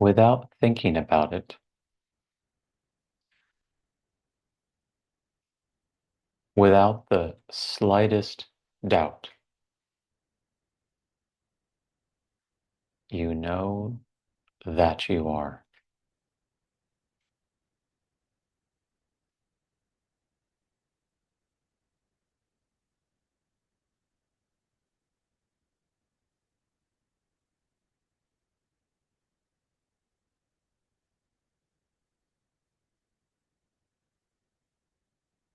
without thinking about it, without the slightest doubt. You know that you are.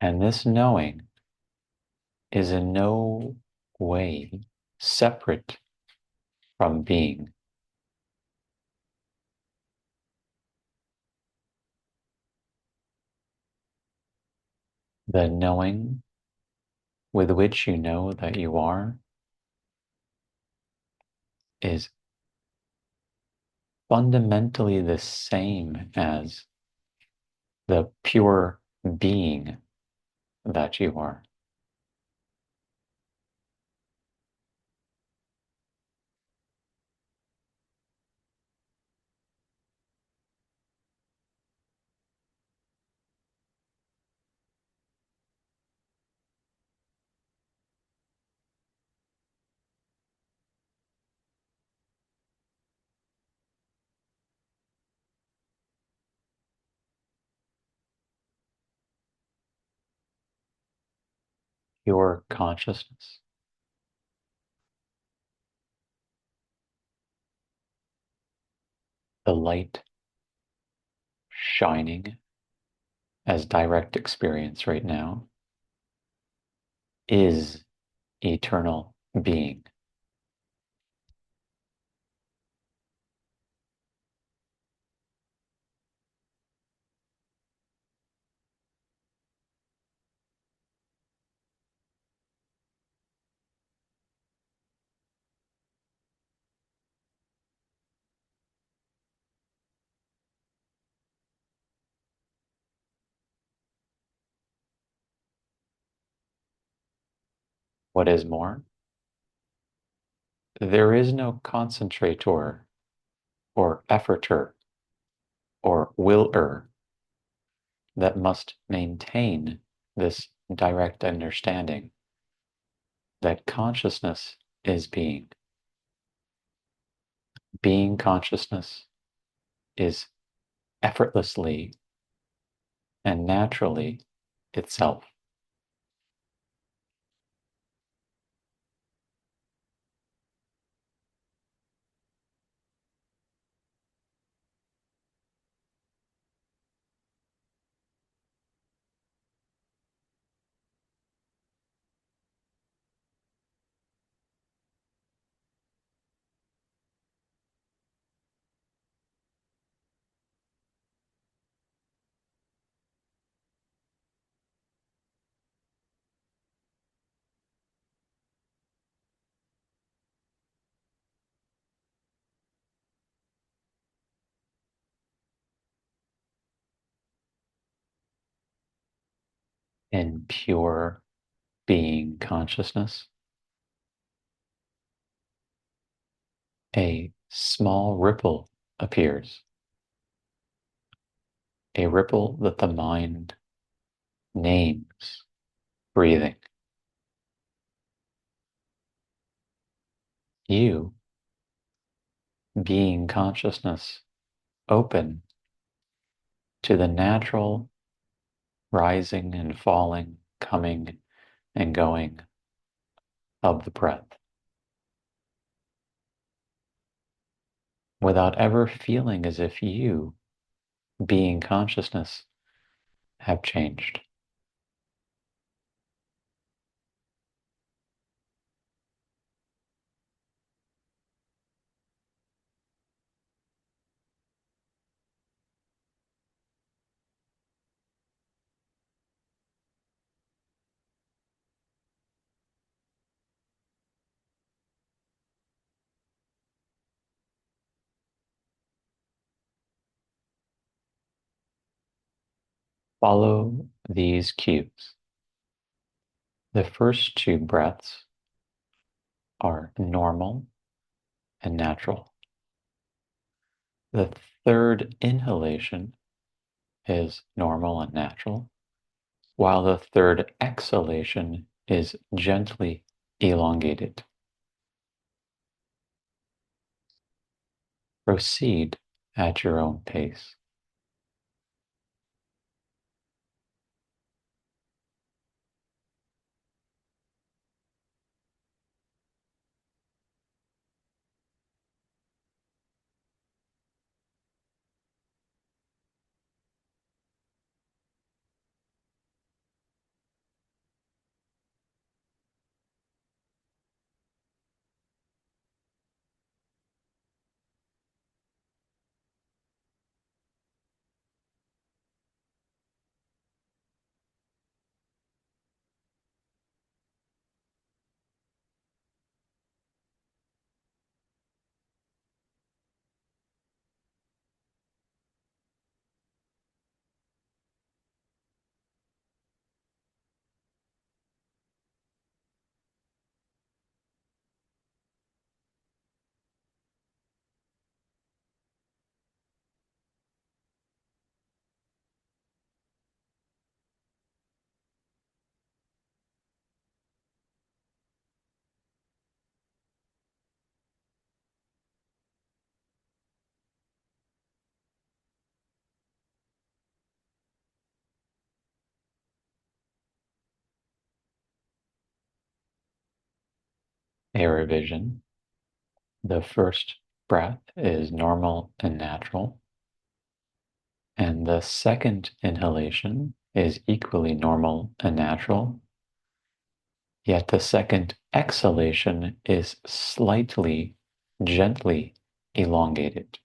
And this knowing is in no way separate from being. The knowing with which you know that you are is fundamentally the same as the pure being that you are. Pure consciousness, the light shining as direct experience right now, is eternal being. What is more, there is no concentrator or efforter or willer that must maintain this direct understanding that consciousness is being. Being consciousness is effortlessly and naturally itself. In pure being consciousness, a small ripple appears, a ripple that the mind names breathing. You, being consciousness, open to the natural rising and falling, coming and going of the breath, without ever feeling as if you, being consciousness, have changed. Follow these cues. The first two breaths are normal and natural. The third inhalation is normal and natural, while the third exhalation is gently elongated. Proceed at your own pace. A revision. The first breath is normal and natural, and the second inhalation is equally normal and natural, yet the second exhalation is slightly, gently elongated.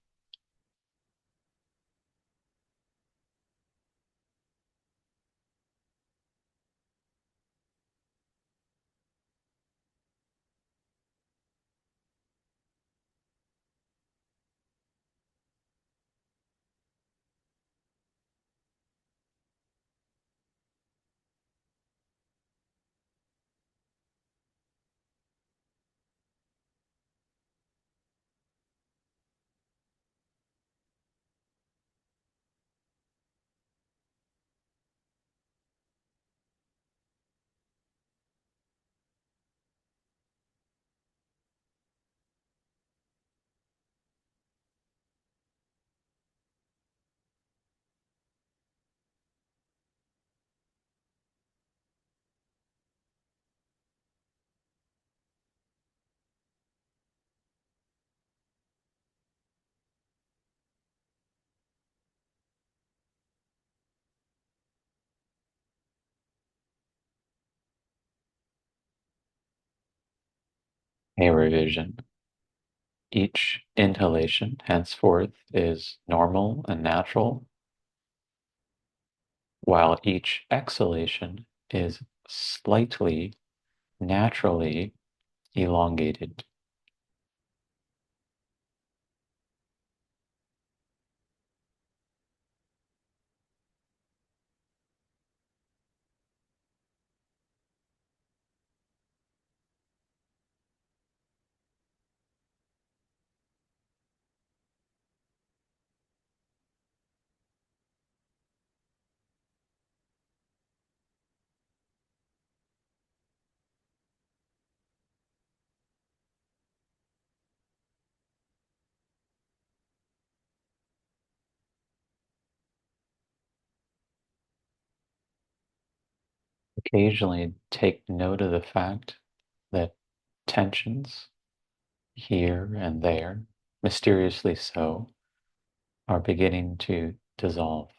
A revision. Each inhalation henceforth is normal and natural, while each exhalation is slightly, naturally elongated. Occasionally take note of the fact that tensions here and there, mysteriously so, are beginning to dissolve.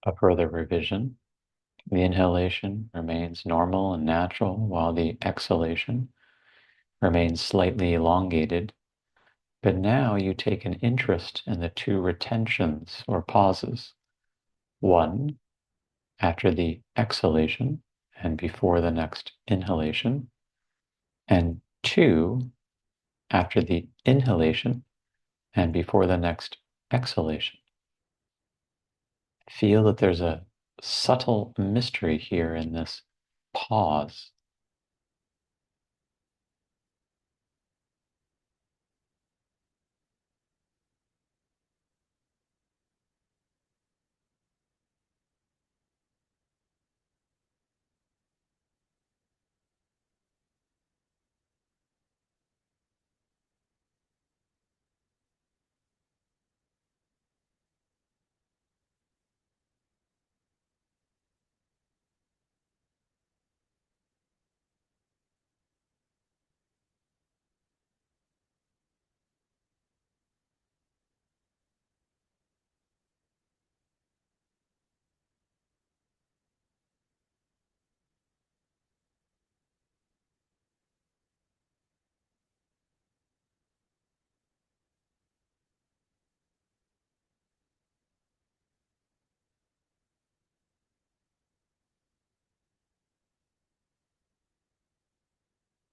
A further revision. The inhalation remains normal and natural, while the exhalation remains slightly elongated. But now you take an interest in the two retentions or pauses. One after the exhalation, and before the next inhalation, and 2 after the inhalation and before the next exhalation. Feel that there's a subtle mystery here in this pause.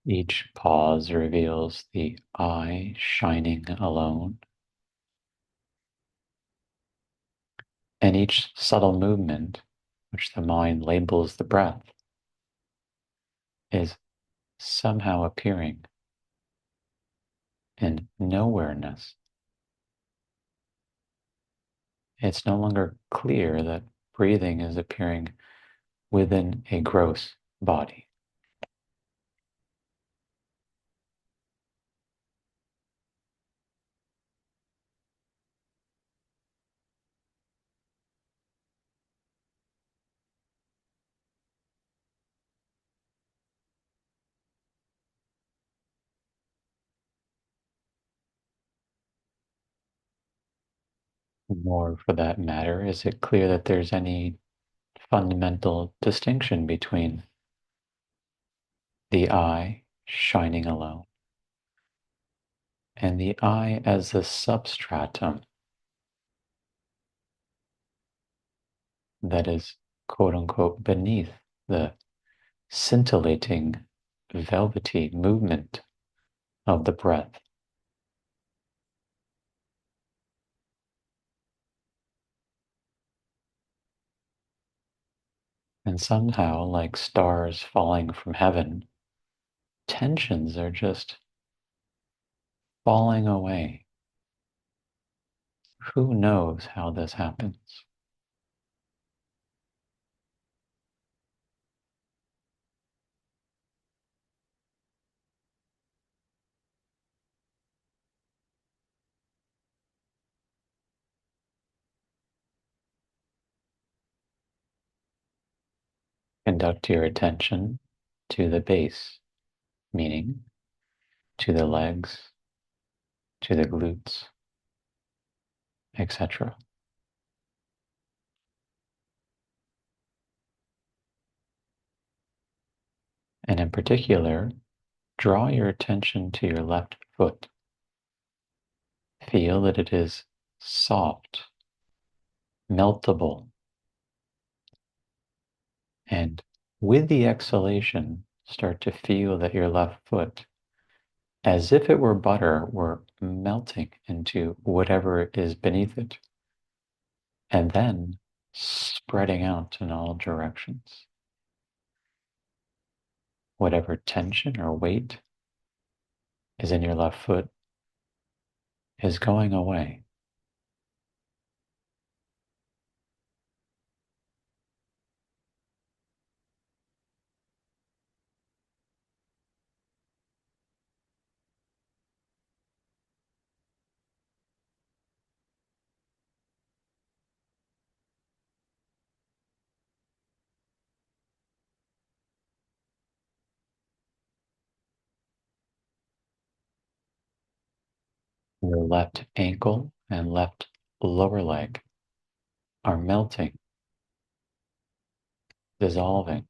Each pause reveals the I shining alone, and each subtle movement, which the mind labels the breath, is somehow appearing in nowhereness. It's no longer clear that breathing is appearing within a gross body. Nor, for that matter, is it clear that there's any fundamental distinction between the I shining alone and the I as the substratum that is, quote unquote, beneath the scintillating, velvety movement of the breath. And somehow, like stars falling from heaven, tensions are just falling away. Who knows how this happens? Conduct your attention to the base, meaning to the legs, to the glutes, etc. And in particular, draw your attention to your left foot. Feel that it is soft, meltable, and with the exhalation, start to feel that your left foot, as if it were butter, were melting into whatever is beneath it, and then spreading out in all directions. Whatever tension or weight is in your left foot is going away. Your left ankle and left lower leg are melting, dissolving,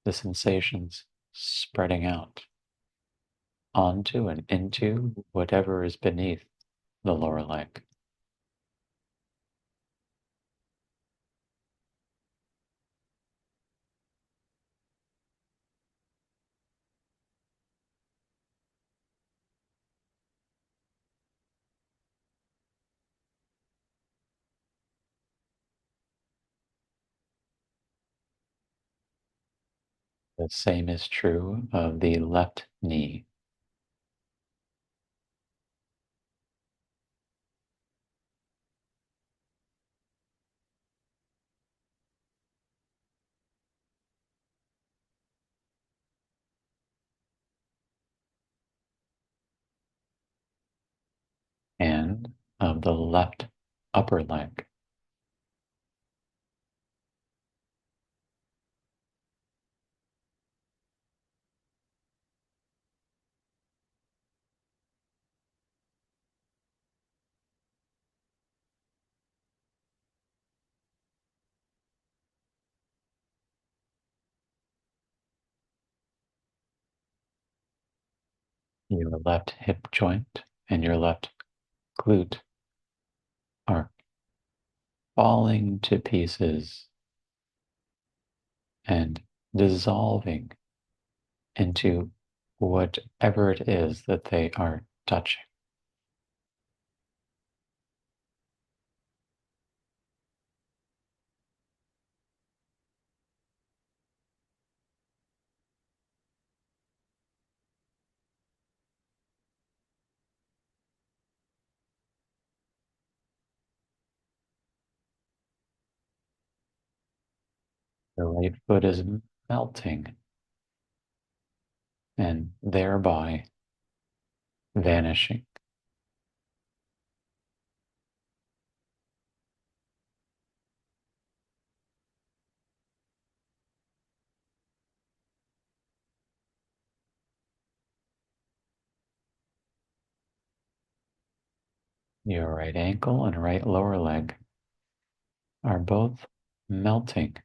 the sensations spreading out onto and into whatever is beneath the lower leg. The same is true of the left knee. And of the left upper leg. Your left hip joint and your left glute are falling to pieces and dissolving into whatever it is that they are touching. The right foot is melting and thereby vanishing. Your right ankle and right lower leg are both melting,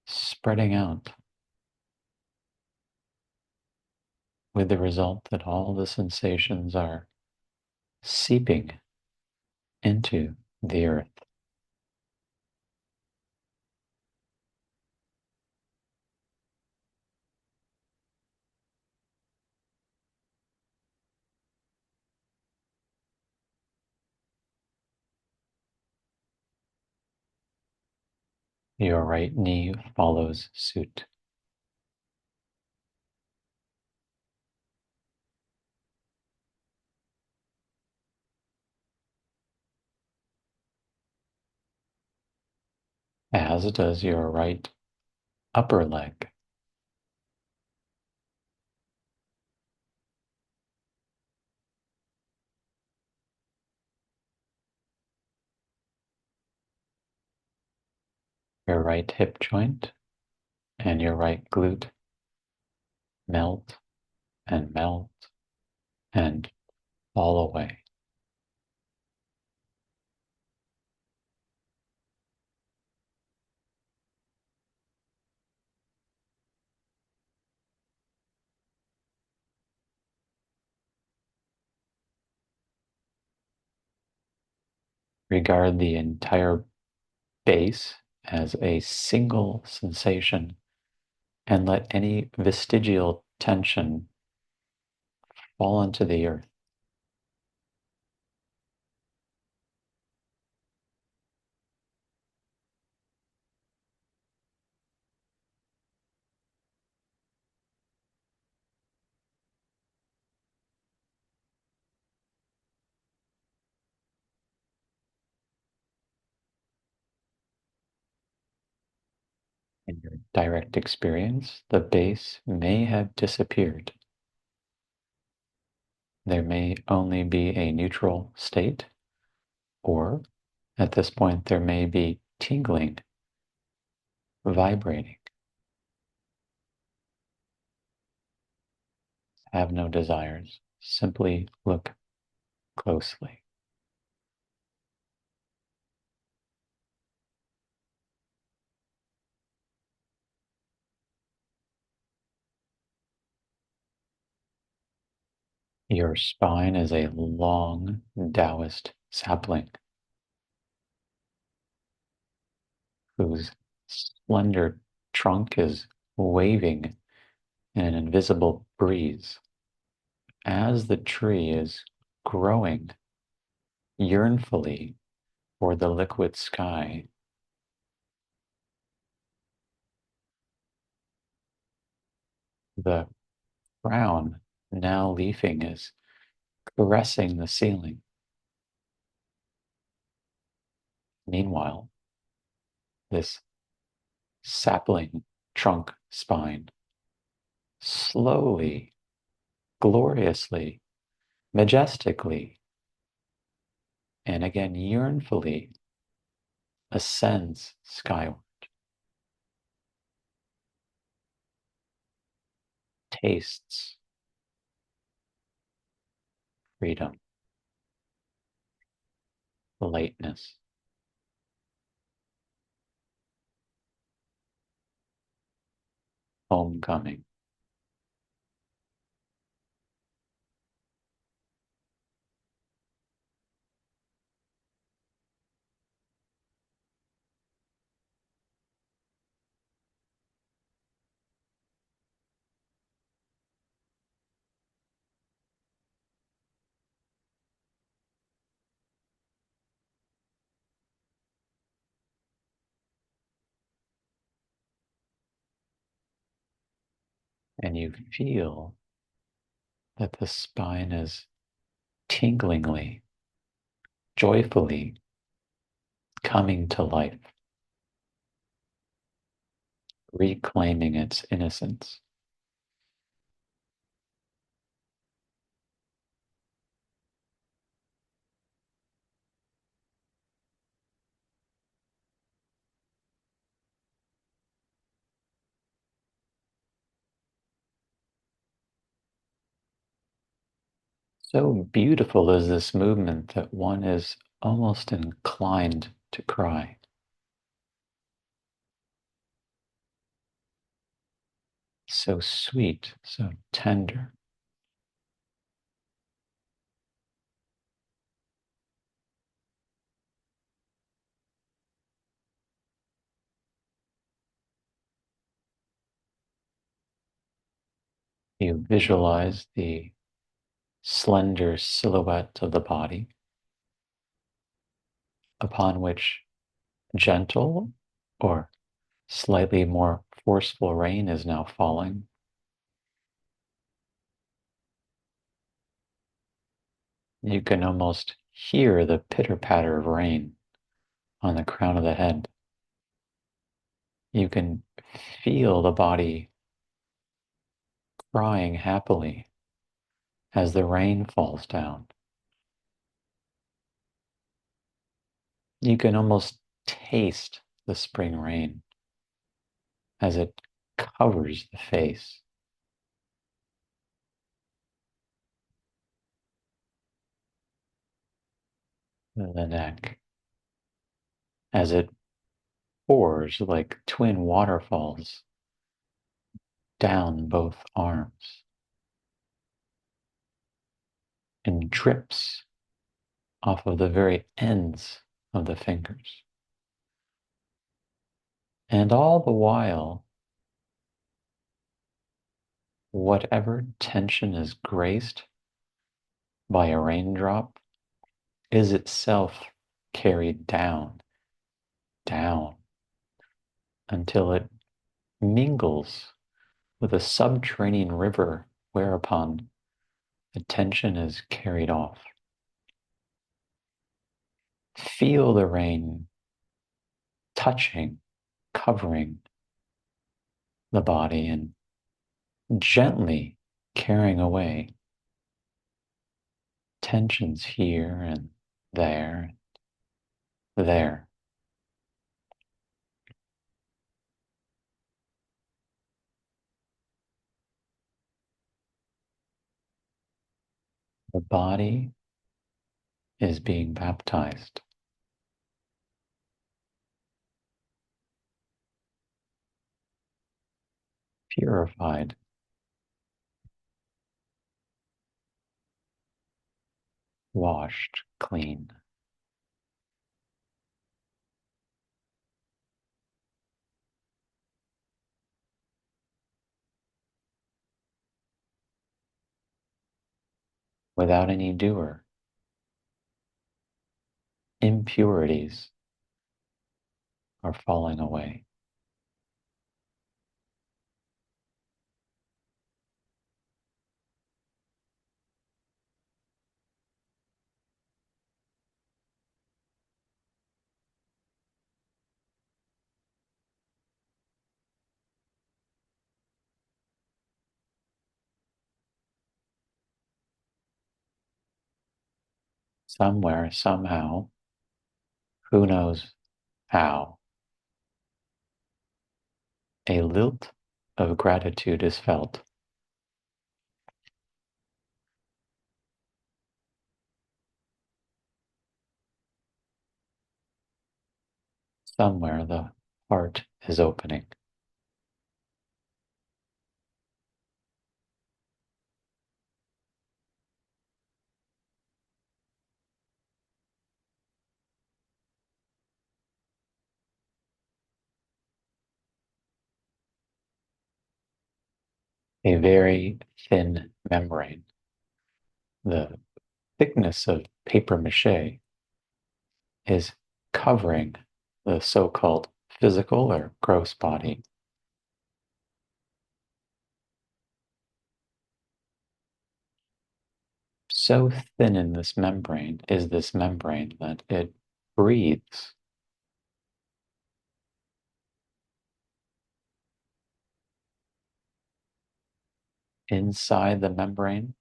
spreading out, with the result that all the sensations are seeping into the earth. Your right knee follows suit. As does your right upper leg. Your right hip joint and your right glute melt and melt and fall away. Regard the entire base as a single sensation and let any vestigial tension fall into the earth. In your direct experience, the base may have disappeared. There may only be a neutral state, or at this point, there may be tingling, vibrating. Have no desires. Simply look closely. Your spine is a long Taoist sapling whose slender trunk is waving in an invisible breeze. As the tree is growing yearnfully for the liquid, sky, The crown, now leafing, is caressing the ceiling. Meanwhile, this sapling trunk spine slowly, gloriously, majestically, and again yearnfully ascends skyward, tastes freedom, lightness, homecoming. And you feel that the spine is tinglingly, joyfully coming to life, reclaiming its innocence. So beautiful is this movement that one is almost inclined to cry. So sweet, so tender. You visualize the slender silhouette of the body upon which gentle or slightly more forceful rain is now falling. You can almost hear the pitter-patter of rain on the crown of the head. You can feel the body crying happily as the rain falls down. You can almost taste the spring rain as it covers the face, the neck, as it pours like twin waterfalls down both arms and drips off of the very ends of the fingers. And all the while, whatever tension is graced by a raindrop is itself carried down, down, until it mingles with a subterranean river, whereupon the tension is carried off. Feel the rain touching, covering the body and gently carrying away tensions here and there, there. The body is being baptized, purified, washed clean. Without any doer. Impurities are falling away. somewhere, somehow, who knows how, a lilt of gratitude is felt. Somewhere the heart is opening. A very thin membrane, the thickness of paper mache, is covering the so-called physical or gross body. So thin in this membrane is this membrane that it breathes. Inside the membrane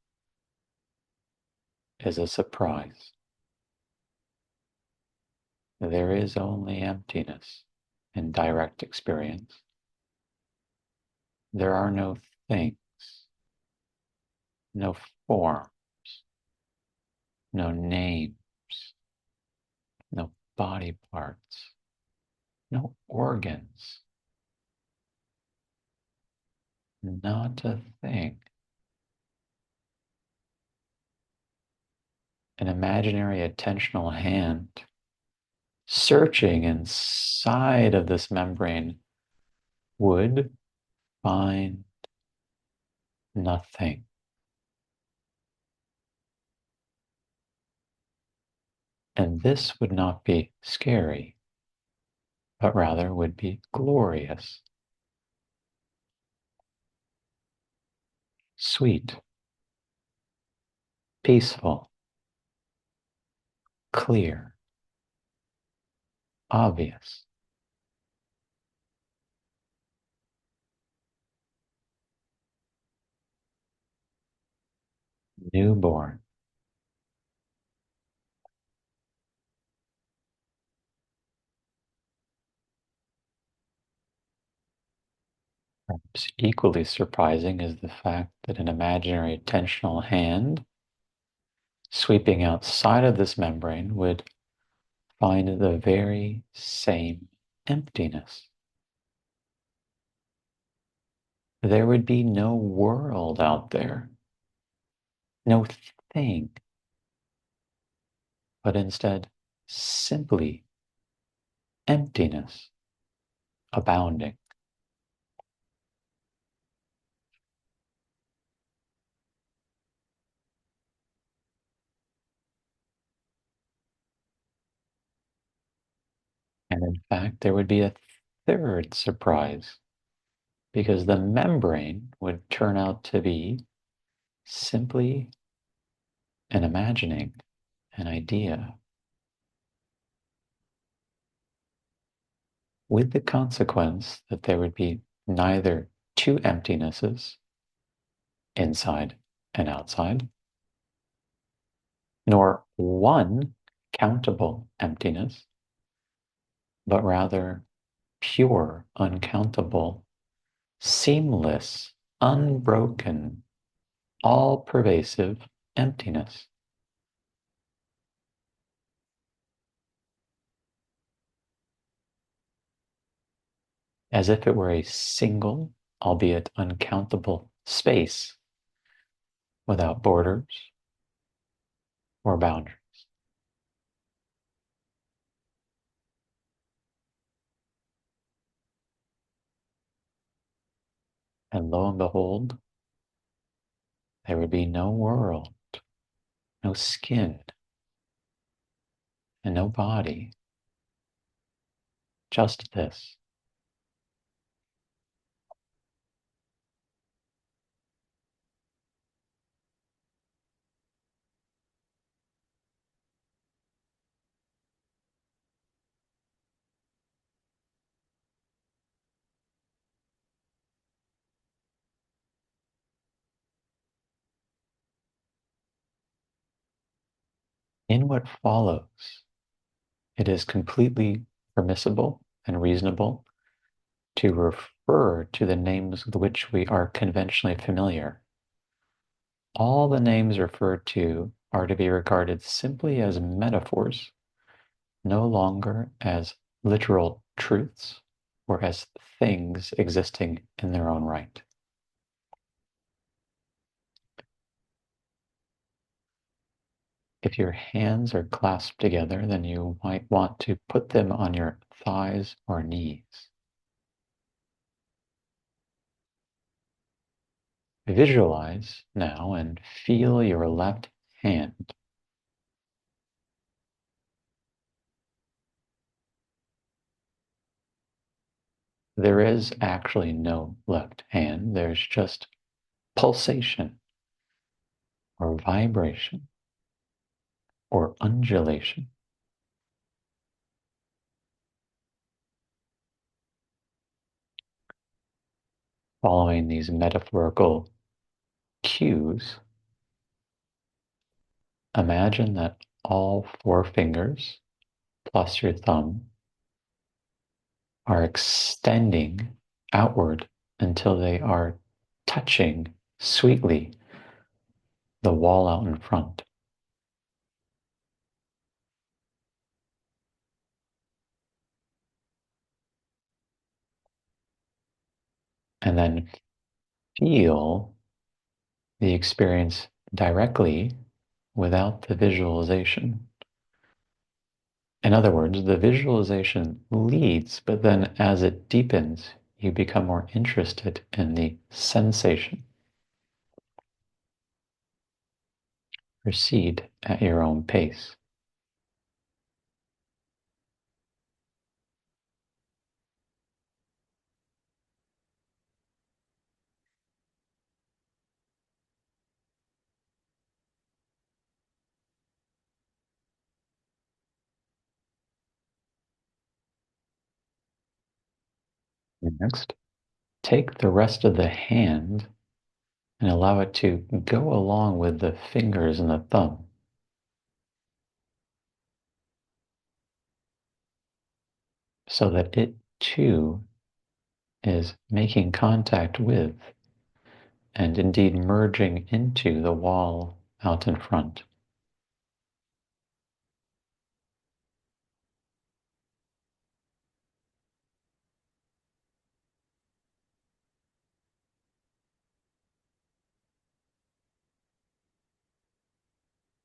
is a surprise. There is only emptiness in direct experience. There are no things, no forms, no names, no body parts, no organs, not a thing. An imaginary attentional hand searching inside of this membrane would find nothing. And this would not be scary, but rather would be glorious, sweet, peaceful, clear, obvious. Newborn. Perhaps equally surprising is the fact that an imaginary attentional hand sweeping outside of this membrane would find the very same emptiness. There would be no world out there, no thing, but instead simply emptiness abounding. And in fact, there would be a third surprise because the membrane would turn out to be simply an imagining, an idea, with the consequence that there would be neither two emptinesses, inside and outside, nor one countable emptiness, but rather pure, uncountable, seamless, unbroken, all-pervasive emptiness. As if it were a single, albeit uncountable, space without borders or boundaries. And lo and behold, there would be no world, no skin, and no body, just this. In what follows, it is completely permissible and reasonable to refer to the names with which we are conventionally familiar. All the names referred to are to be regarded simply as metaphors, no longer as literal truths or as things existing in their own right. If your hands are clasped together, then you might want to put them on your thighs or knees. Visualize now and feel your left hand. There is actually no left hand. There's just pulsation or vibration or undulation. Following these metaphorical cues, imagine that all four fingers plus your thumb are extending outward until they are touching sweetly the wall out in front. And then feel the experience directly without the visualization. In other words, the visualization leads, but then as it deepens, you become more interested in the sensation. Proceed at your own pace. Next, take the rest of the hand and allow it to go along with the fingers and the thumb. So that it too is making contact with and indeed merging into the wall out in front.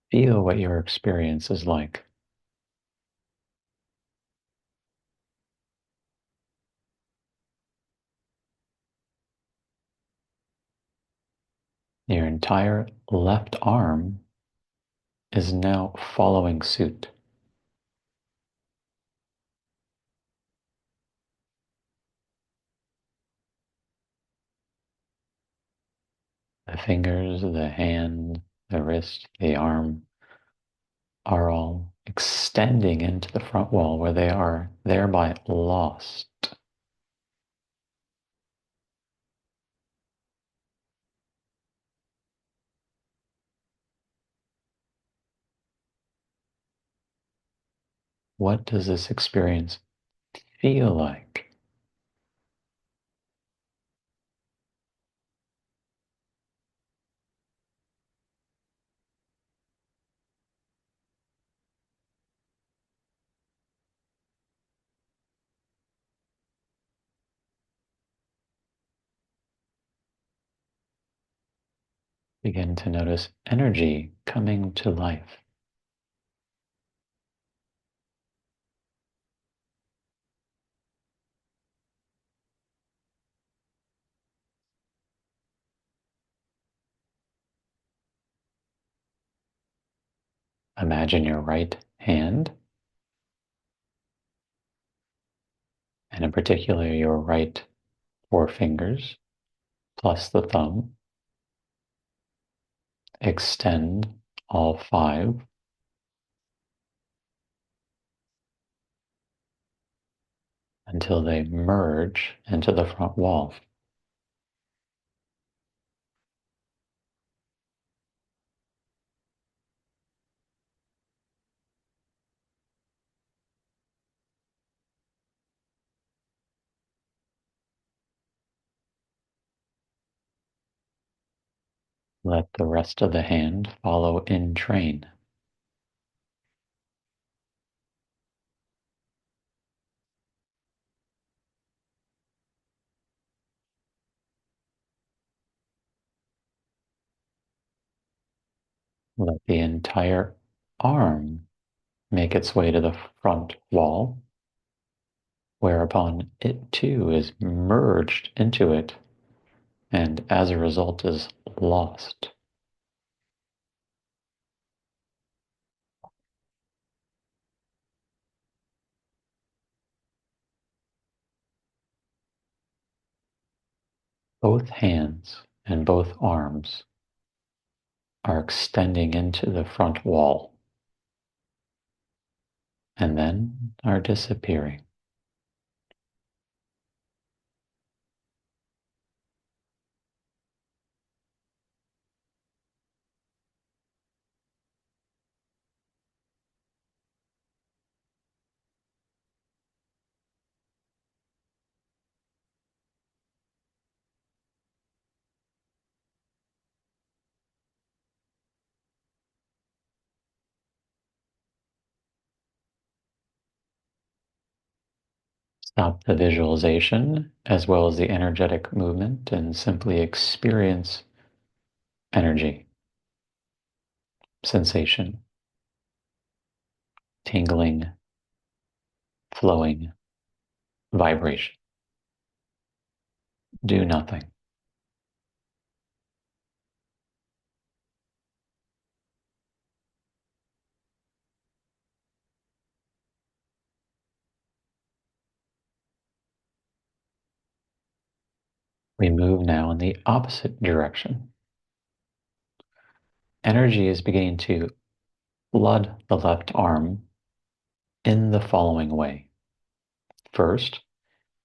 Feel what your experience is like. Your entire left arm is now following suit. The fingers, the hand, the wrist, the arm are all extending into the front wall where they are thereby lost. What does this experience feel like? Begin to notice energy coming to life. Imagine your right hand, and in particular your right four fingers plus the thumb. Extend all five until they merge into the front wall. Let the rest of the hand follow in train. Let the entire arm make its way to the front wall, whereupon it too is merged into it and as a result is lost. Both hands and both arms are extending into the front wall and then are disappearing. Stop the visualization as well as the energetic movement and simply experience energy, sensation, tingling, flowing, vibration. Do nothing. We move now in the opposite direction. Energy is beginning to flood the left arm in the following way. First,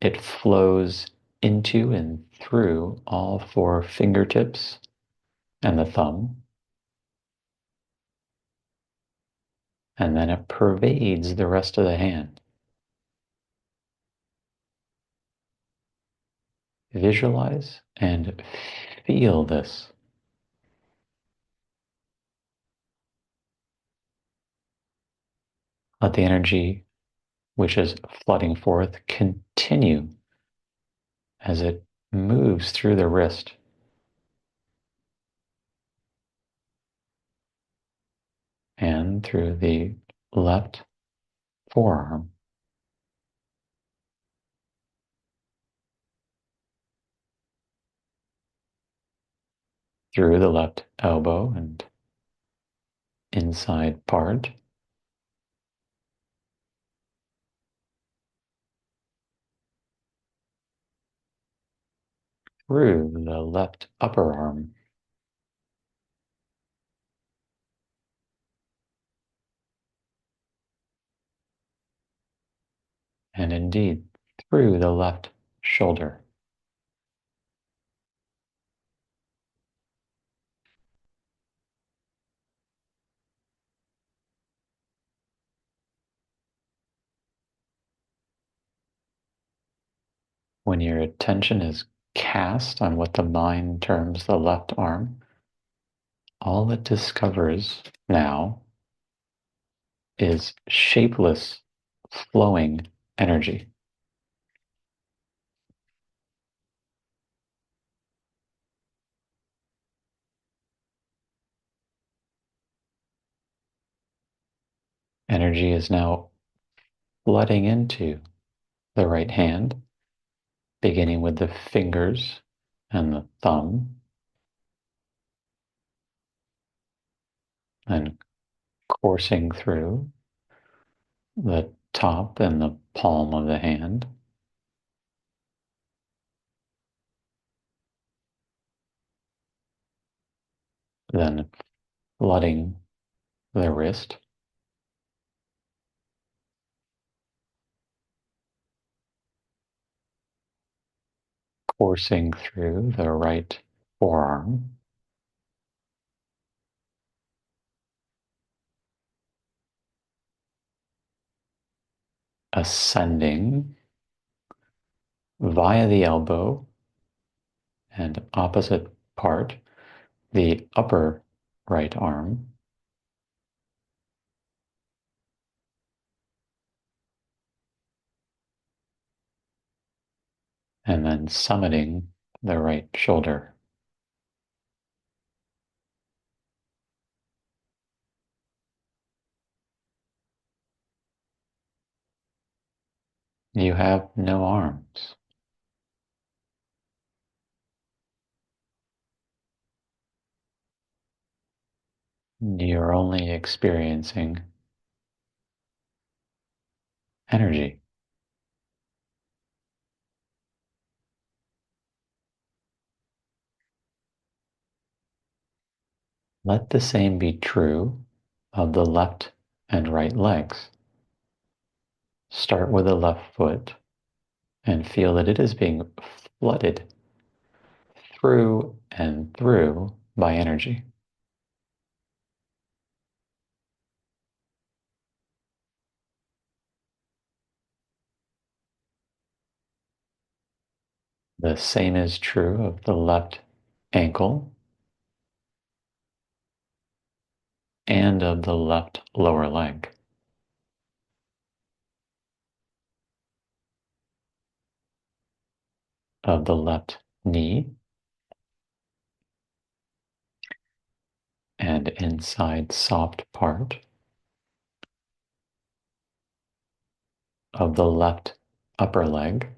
it flows into and through all four fingertips and the thumb, and then it pervades the rest of the hand. Visualize and feel this. Let the energy which is flooding forth continue as it moves through the wrist and through the left forearm, through the left elbow and inside part, through the left upper arm, and indeed through the left shoulder. When your attention is cast on what the mind terms the left arm, all it discovers now is shapeless, flowing energy. Energy is now flooding into the right hand, beginning with the fingers and the thumb, and coursing through the top and the palm of the hand, then flooding the wrist, coursing through the right forearm, ascending via the elbow and opposite part the upper right arm, and then summiting the right shoulder. You have no arms. You're only experiencing energy. Let the same be true of the left and right legs. Start with the left foot and feel that it is being flooded through and through by energy. The same is true of the left ankle and of the left lower leg, of the left knee and inside soft part of the left upper leg,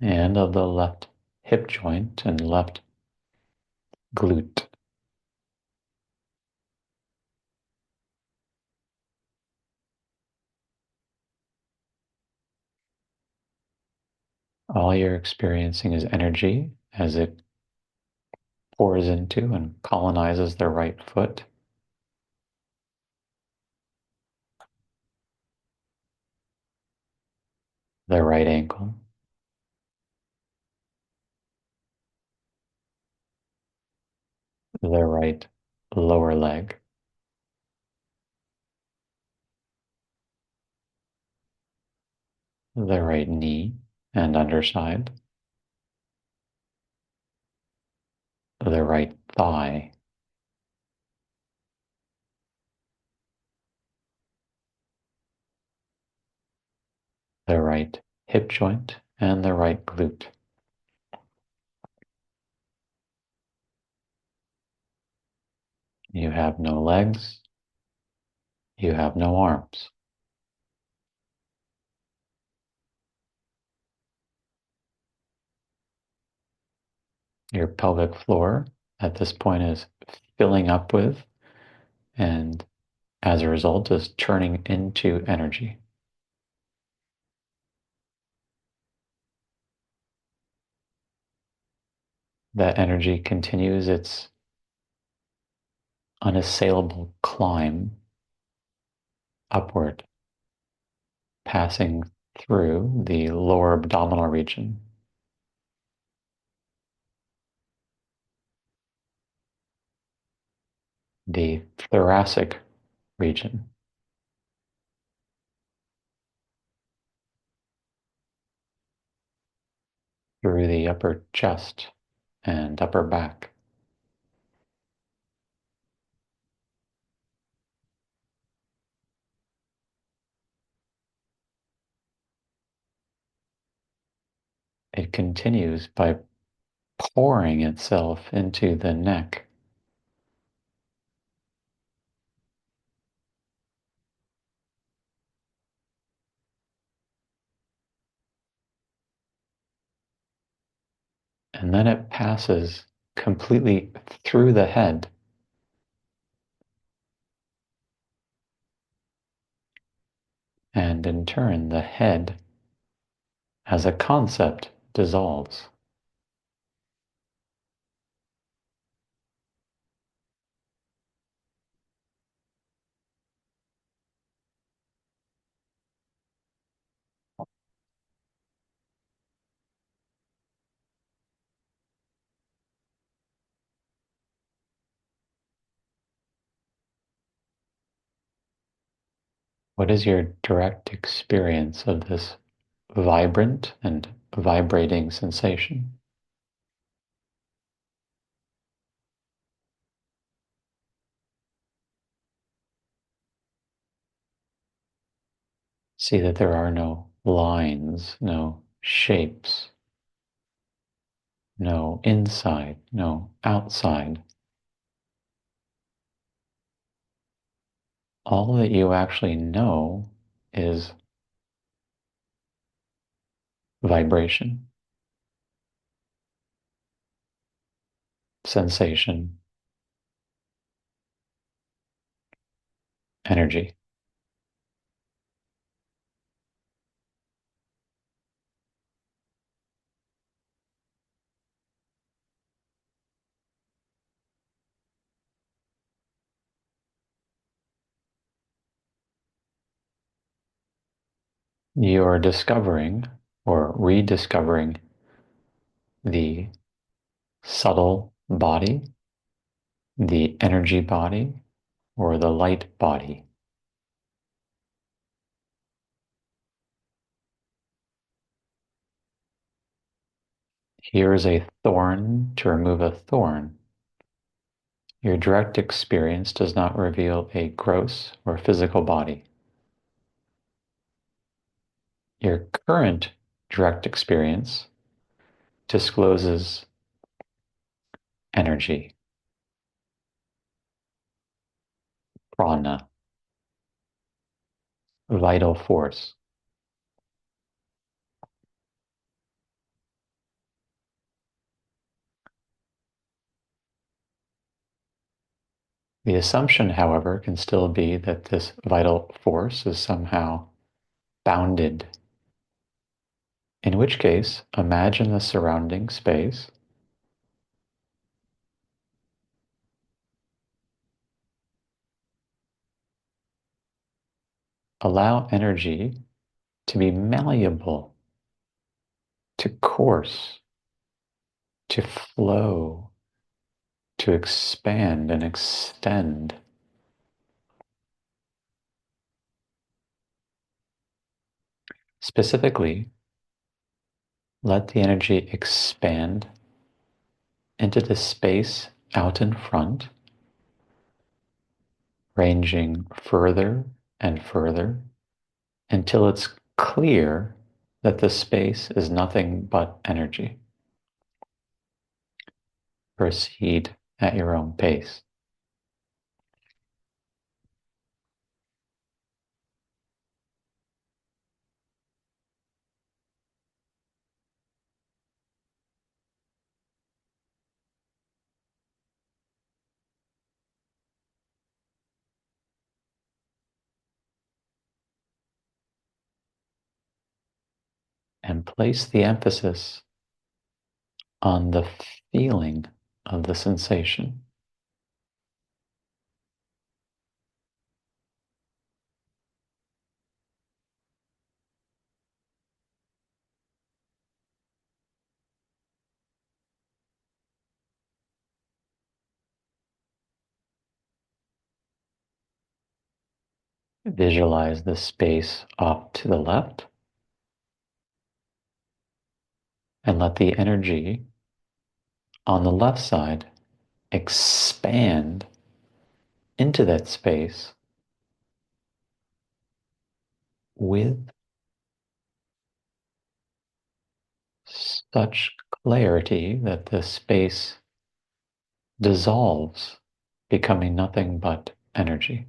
and of the left hip joint and left glute. All you're experiencing is energy as it pours into and colonizes the right foot, the right ankle, the right lower leg, the right knee and underside, the right thigh, the right hip joint, and the right glute. You have no legs. You have no arms. Your pelvic floor at this point is filling up with, and as a result is turning into energy. That energy continues its unassailable climb upward, passing through the lower abdominal region, the thoracic region, through the upper chest and upper back. It continues by pouring itself into the neck, and then it passes completely through the head, and in turn the head as a concept dissolves. What is your direct experience of this vibrant and vibrating sensation? See that there are no lines, no shapes, no inside, no outside. All that you actually know is vibration, sensation, energy. You're discovering or rediscovering the subtle body, the energy body, or the light body. Here is a thorn to remove a thorn. Your direct experience does not reveal a gross or physical body. Your current direct experience discloses energy, prana, vital force. The assumption, however, can still be that this vital force is somehow bounded, in which case, imagine the surrounding space. Allow energy to be malleable, to course, to flow, to expand and extend. Specifically, let the energy expand into the space out in front, ranging further and further until it's clear that the space is nothing but energy. Proceed at your own pace. And place the emphasis on the feeling of the sensation. Visualize the space off to the left and let the energy on the left side expand into that space with such clarity that the space dissolves, becoming nothing but energy.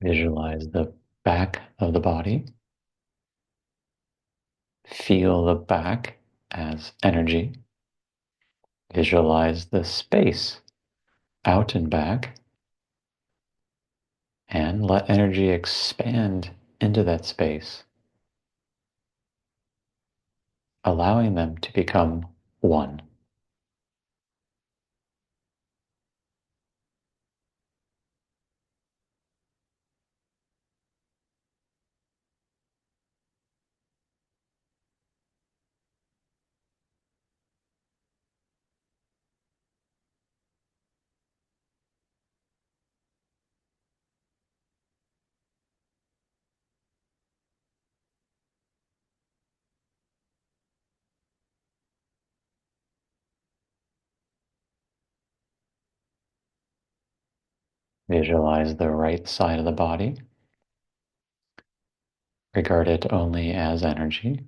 Visualize the back of the body. Feel the back as energy. Visualize the space out and back, and let energy expand into that space, allowing them to become one. Visualize the right side of the body. Regard it only as energy.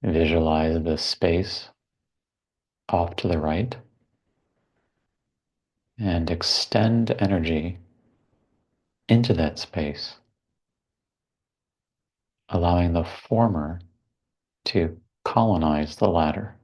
Visualize the space off to the right and extend energy into that space, allowing the former to colonize the latter.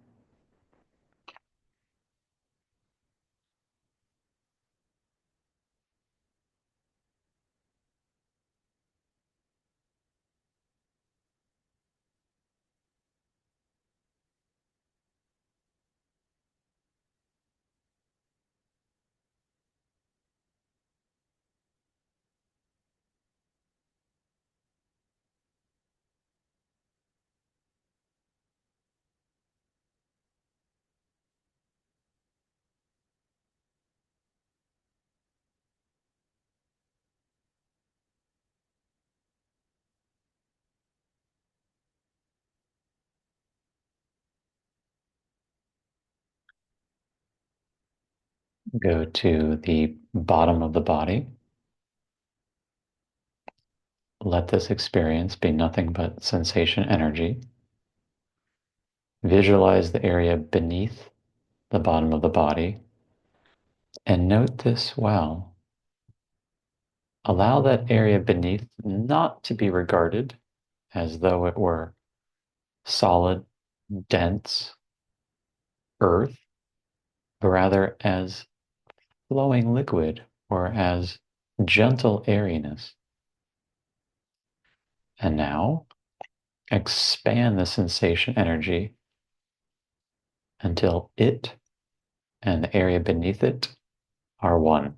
Go to the bottom of the body. Let this experience be nothing but sensation energy. Visualize the area beneath the bottom of the body and note this well. Allow that area beneath not to be regarded as though it were solid, dense earth, but rather as flowing liquid or as gentle airiness. And now expand the sensation energy until it and the area beneath it are one.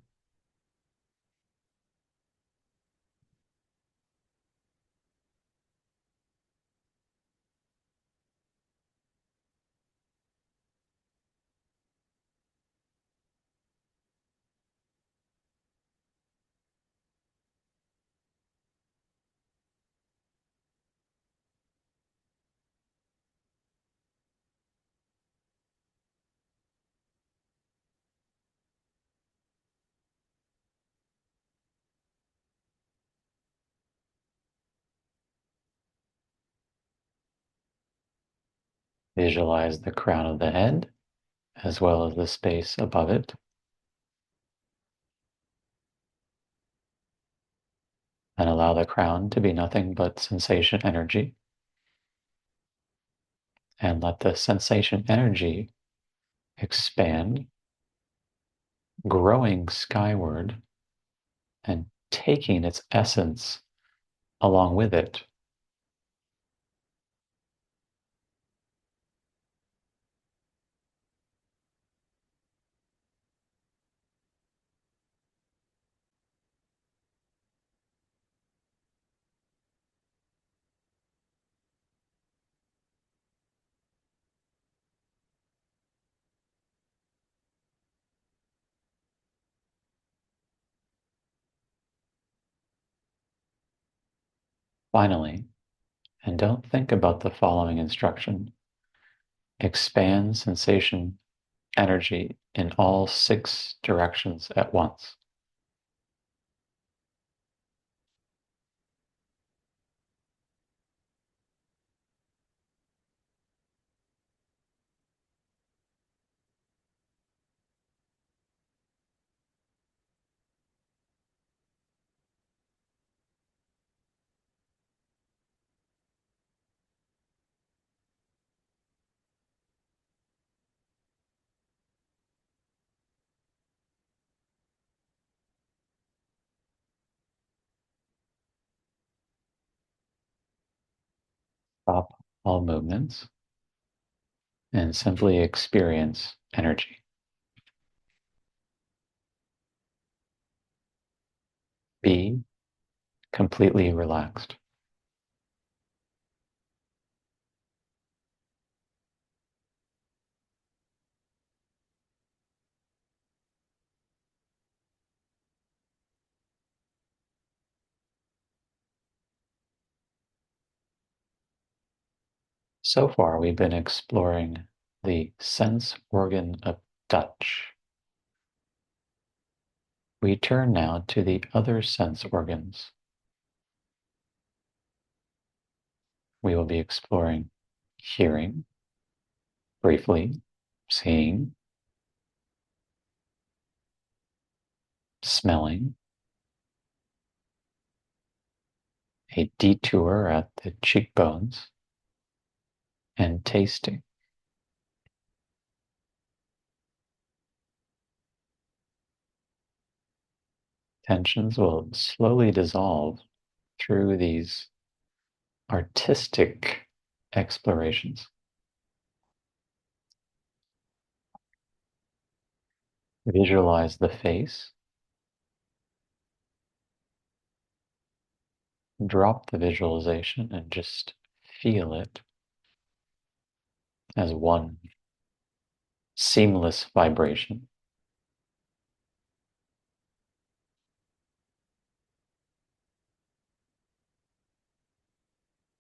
Visualize the crown of the head as well as the space above it. And allow the crown to be nothing but sensation energy. And let the sensation energy expand, growing skyward and taking its essence along with it. Finally, and don't think about the following instruction, expand sensation energy in all 6 directions at once. Stop all movements and simply experience energy. Be completely relaxed. So far, we've been exploring the sense organ of touch. We turn now to the other sense organs. We will be exploring hearing, briefly, seeing, smelling, a detour at the cheekbones, and tasting. Tensions will slowly dissolve through these artistic explorations. Visualize the face. Drop the visualization and just feel it as one seamless vibration.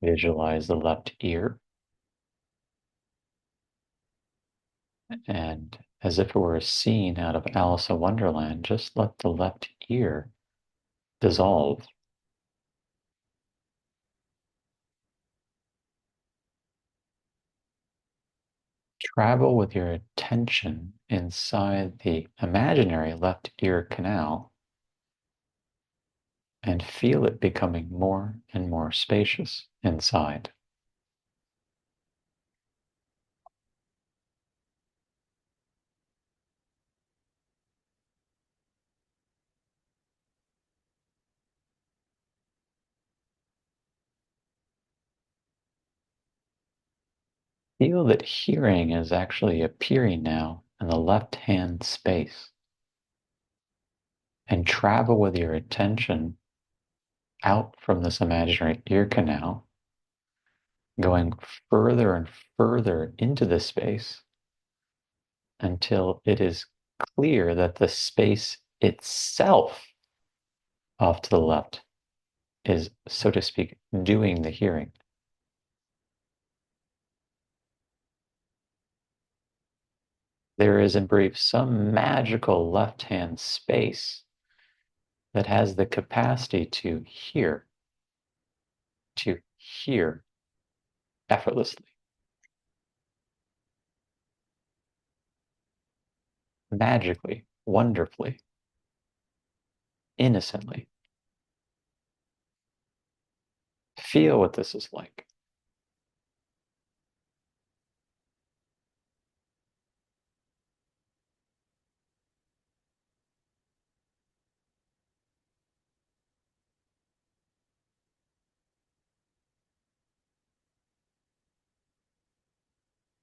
Visualize the left ear, and as if it were a scene out of Alice in Wonderland, just let the left ear dissolve. Travel with your attention inside the imaginary left ear canal and feel it becoming more and more spacious inside. Feel that hearing is actually appearing now in the left hand space. And travel with your attention out from this imaginary ear canal, going further and further into the space until it is clear that the space itself off to the left is, so to speak, doing the hearing. There is, in brief, some magical left-hand space that has the capacity to hear effortlessly, magically, wonderfully, innocently. Feel what this is like.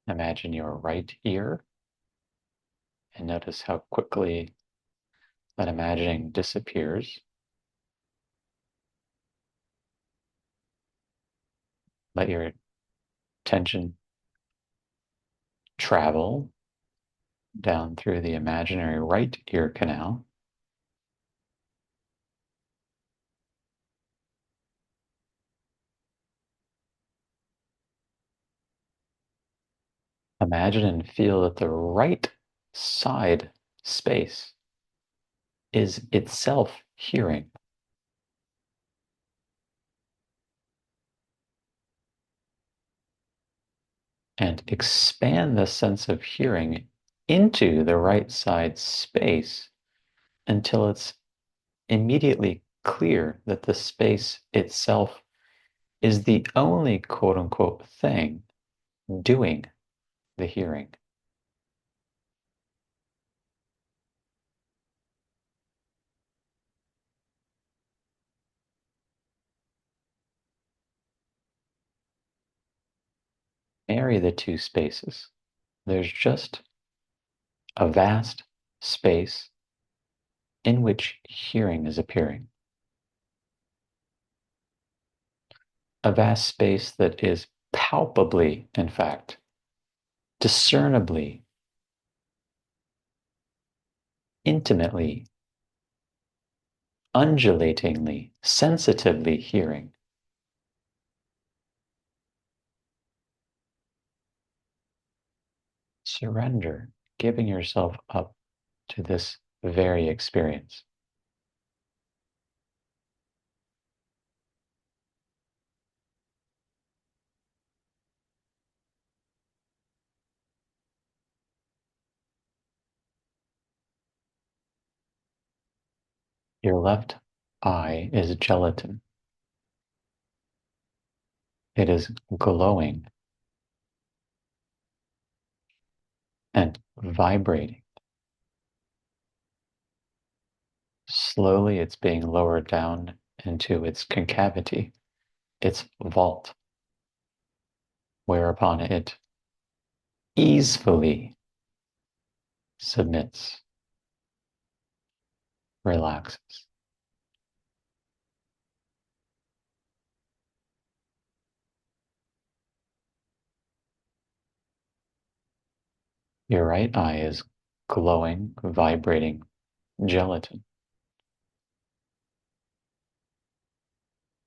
Imagine your right ear and notice how quickly that imagining disappears. Let your attention travel down through the imaginary right ear canal. Imagine and feel that the right side space is itself hearing. And expand the sense of hearing into the right side space until it's immediately clear that the space itself is the only quote unquote thing doing the hearing. marry the two spaces. There's just a vast space in which hearing is appearing. A vast space that is palpably, in fact, discernibly, intimately, undulatingly, sensitively hearing. Surrender, giving yourself up to this very experience. Your left eye is gelatin. It is glowing and vibrating. Slowly, it's being lowered down into its concavity, its vault, whereupon it easily submits, relaxes. Your right eye is glowing, vibrating gelatin.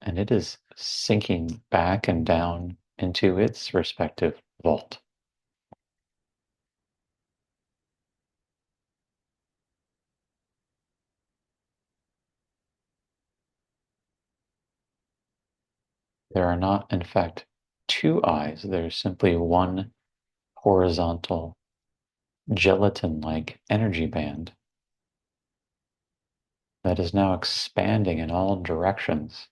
And it is sinking back and down into its respective vault. There are not, in fact, two eyes. There's simply one horizontal gelatin-like energy band that is now expanding in all directions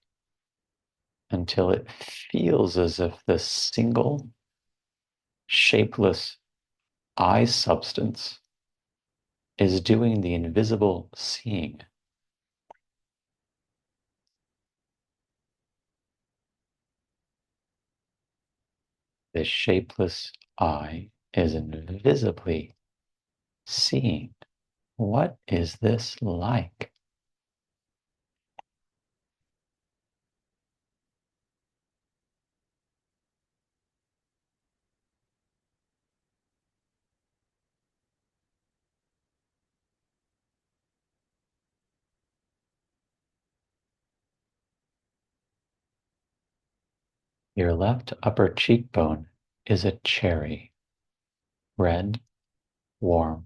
until it feels as if this single shapeless eye substance is doing the invisible seeing. This shapeless eye is invisibly seeing. What is this like? Your left upper cheekbone is a cherry, red, warm,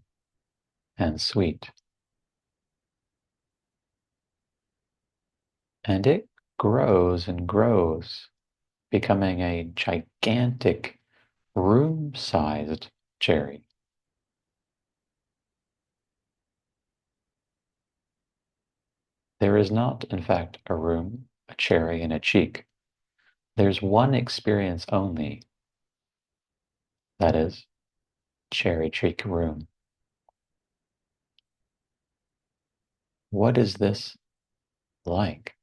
and sweet. And it grows and grows, becoming a gigantic, room-sized cherry. There is not, in fact, a room, a cherry, and a cheek. There's one experience only, that is, cherry cheek room. What is this like?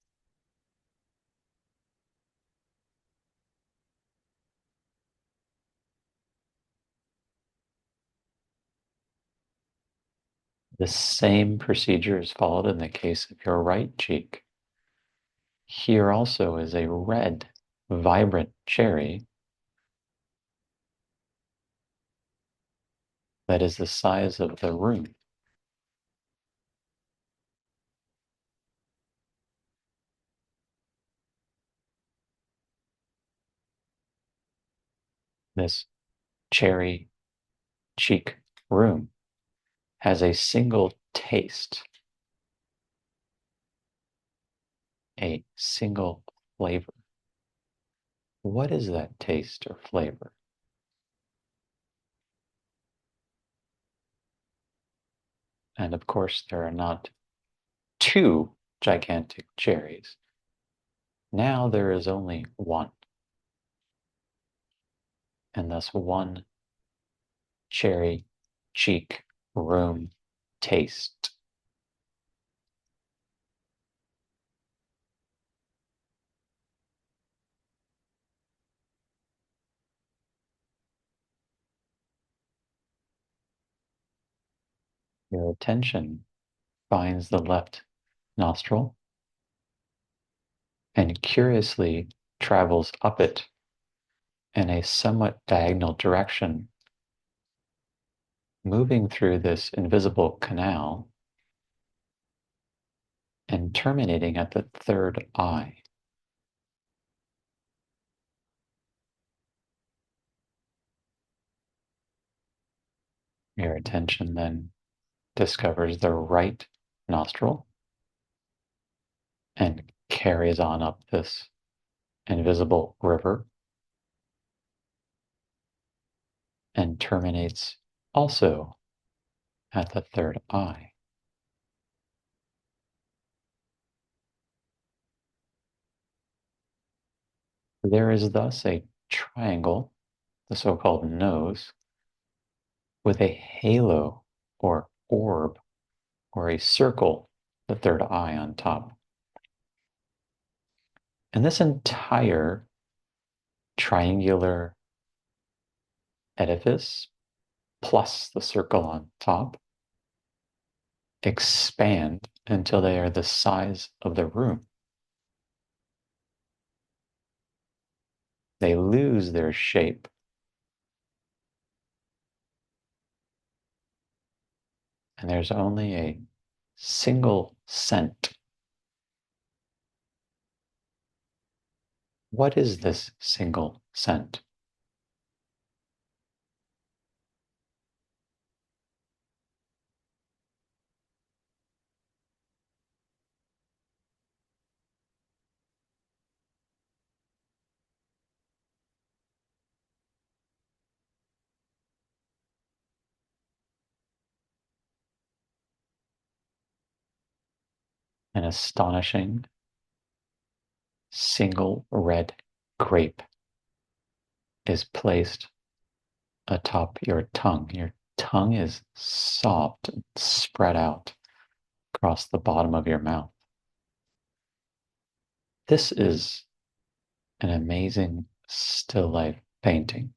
The same procedure is followed in the case of your right cheek. Here also is a red, vibrant cherry that is the size of the room. This cherry cheek room has a single taste, a single flavor. What is that taste or flavor? And of course, there are not two gigantic cherries. Now there is only one, and thus one cherry cheek room taste. Your attention finds the left nostril and curiously travels up it in a somewhat diagonal direction, moving through this invisible canal and terminating at the third eye. Your attention then discovers the right nostril and carries on up this invisible river and terminates also at the third eye. There is thus a triangle, the so-called nose, with a halo or orb or a circle, the third eye on top. And this entire triangular edifice, plus the circle on top, expand until they are the size of the room. They lose their shape. And there's only a single scent. What is this single scent? An astonishing single red grape is placed atop your tongue. Your tongue is soft and spread out across the bottom of your mouth. This is an amazing still life painting.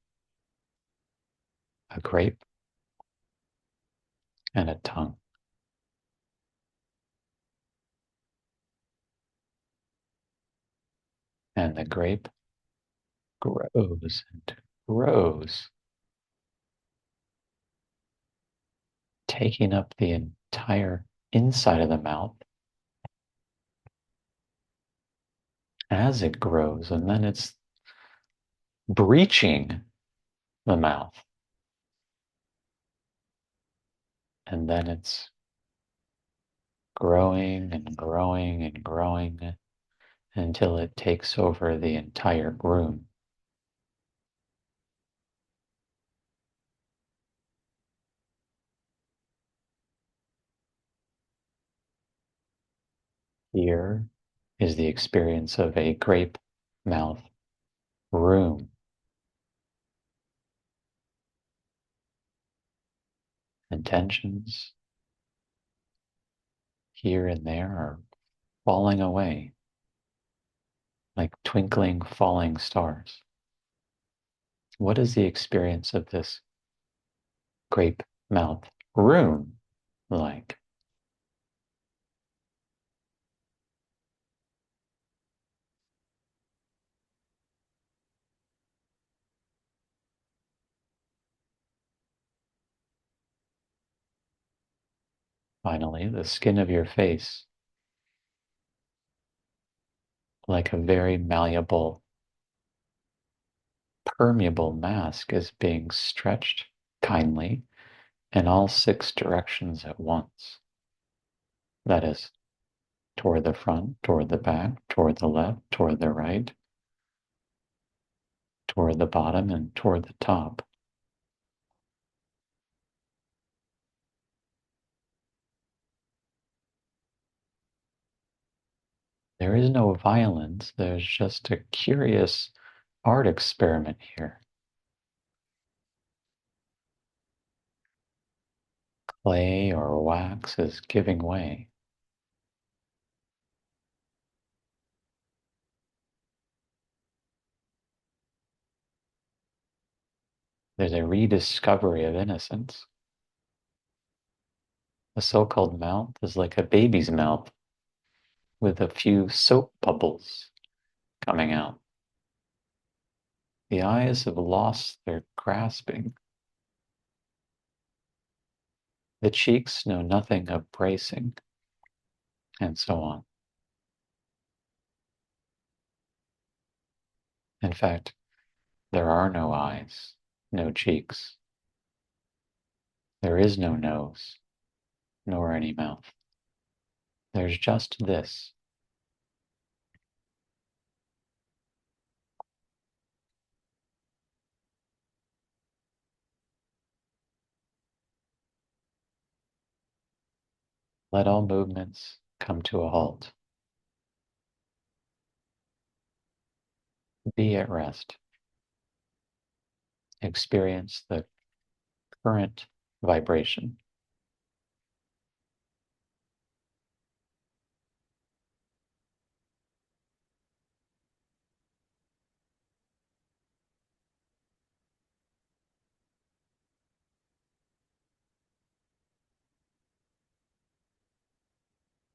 A grape and a tongue. And the grape grows and grows, taking up the entire inside of the mouth as it grows, and then it's breaching the mouth. And then it's growing and growing and growing until it takes over the entire room. Here is the experience of a grape mouth room. And tensions here and there are falling away like twinkling falling stars. What is the experience of this grape mouth room like? Finally, the skin of your face, like a very malleable, permeable mask, is being stretched kindly in all 6 directions at once. That is, toward the front, toward the back, toward the left, toward the right, toward the bottom, and toward the top. There is no violence, there's just a curious art experiment here. Clay or wax is giving way. There's a rediscovery of innocence. A so-called mouth is like a baby's mouth with a few soap bubbles coming out. The eyes have lost their grasping. The cheeks know nothing of bracing, and so on. In fact, there are no eyes, no cheeks. There is no nose, nor any mouth. There's just this. Let all movements come to a halt. Be at rest. Experience the current vibration.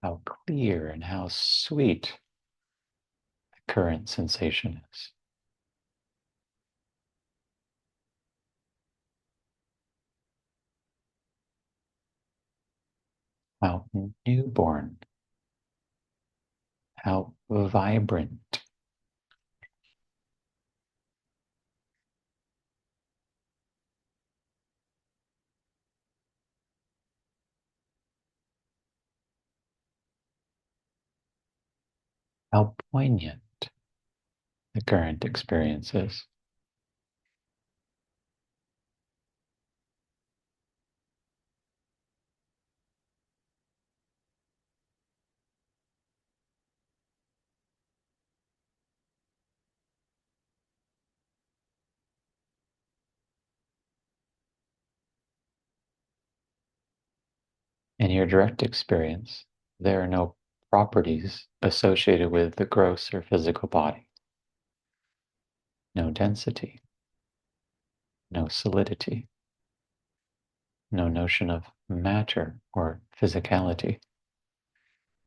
How clear and how sweet the current sensation is. How newborn, how vibrant. How poignant the current experience is. In your direct experience, there are no properties associated with the gross or physical body. No density, no solidity, no notion of matter or physicality,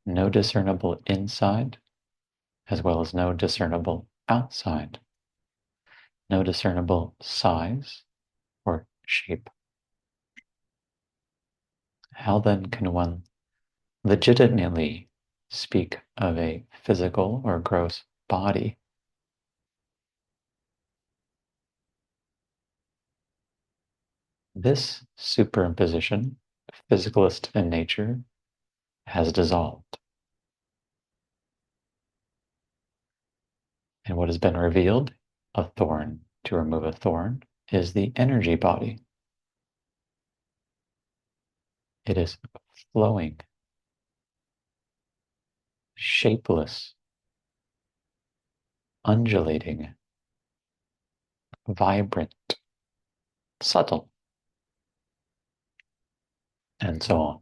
no discernible inside, as well as no discernible outside, no discernible size or shape. How then can one legitimately speak of a physical or gross body? This superimposition, physicalist in nature, has dissolved. And what has been revealed, a thorn to remove a thorn, is the energy body. It is flowing, shapeless, undulating, vibrant, subtle, and so on.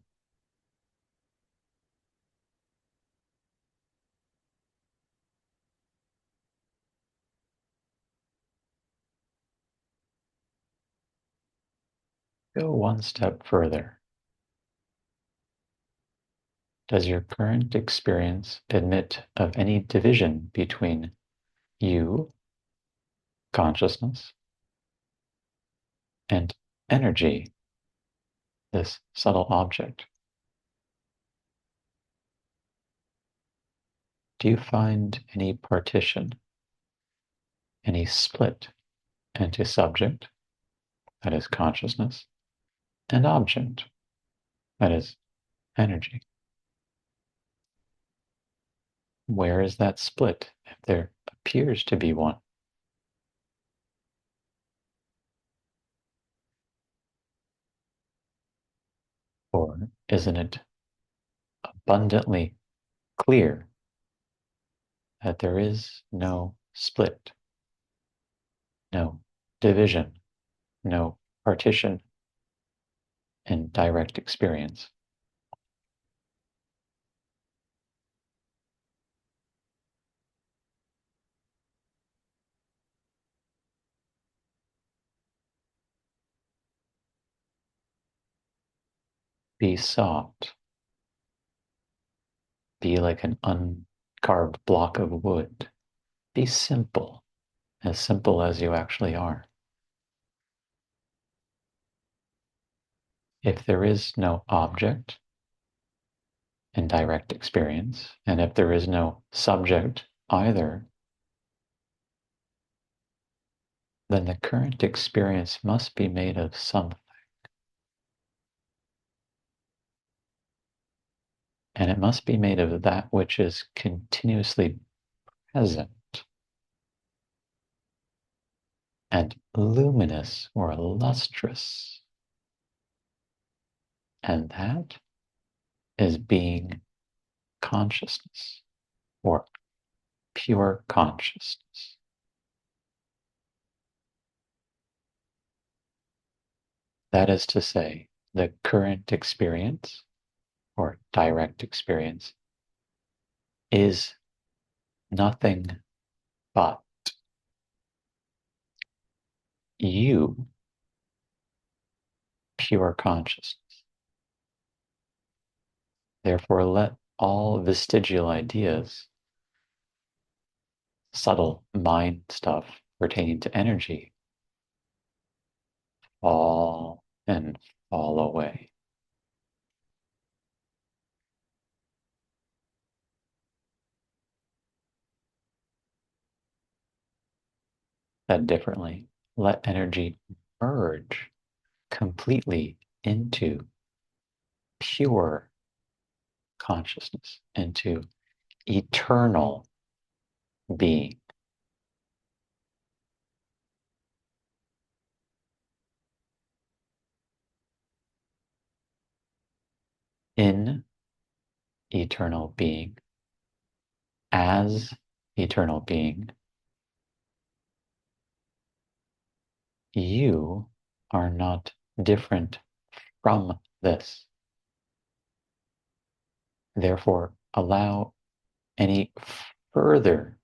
Go one step further. Does your current experience admit of any division between you, consciousness, and energy, this subtle object? Do you find any partition, any split into subject, that is consciousness, and object, that is energy? Where is that split if there appears to be one? Or isn't it abundantly clear that there is no split, no division, no partition in direct experience? Be soft. Be like an uncarved block of wood. Be simple as you actually are. If there is no object in direct experience, and if there is no subject either, then the current experience must be made of something. And it must be made of that which is continuously present and luminous or lustrous. And that is being consciousness or pure consciousness. That is to say, the current experience or direct experience is nothing but you, pure consciousness. Therefore, let all vestigial ideas, subtle mind stuff pertaining to energy, fall and fall away. Said differently, let energy merge completely into pure consciousness, into eternal being. In eternal being, as eternal being, you are not different from this. Therefore, allow any further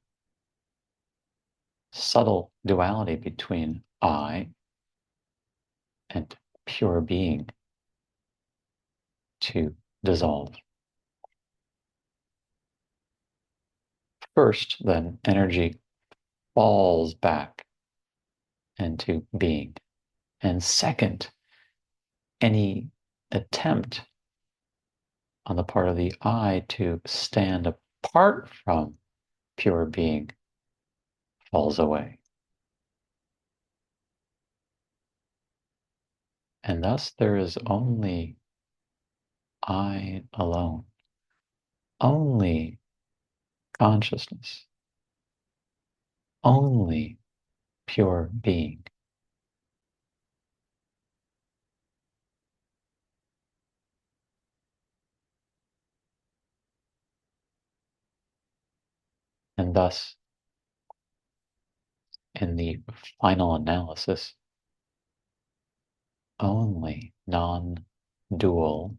subtle duality between I and pure being to dissolve. First, then, energy falls back into being. And second, any attempt on the part of the I to stand apart from pure being falls away. And thus there is only I alone, only consciousness, only pure being. And thus, in the final analysis, only non-dual,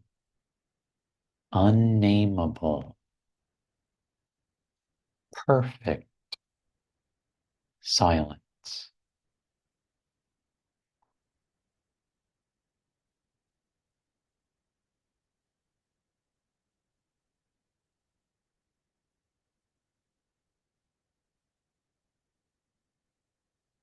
unnameable, perfect silence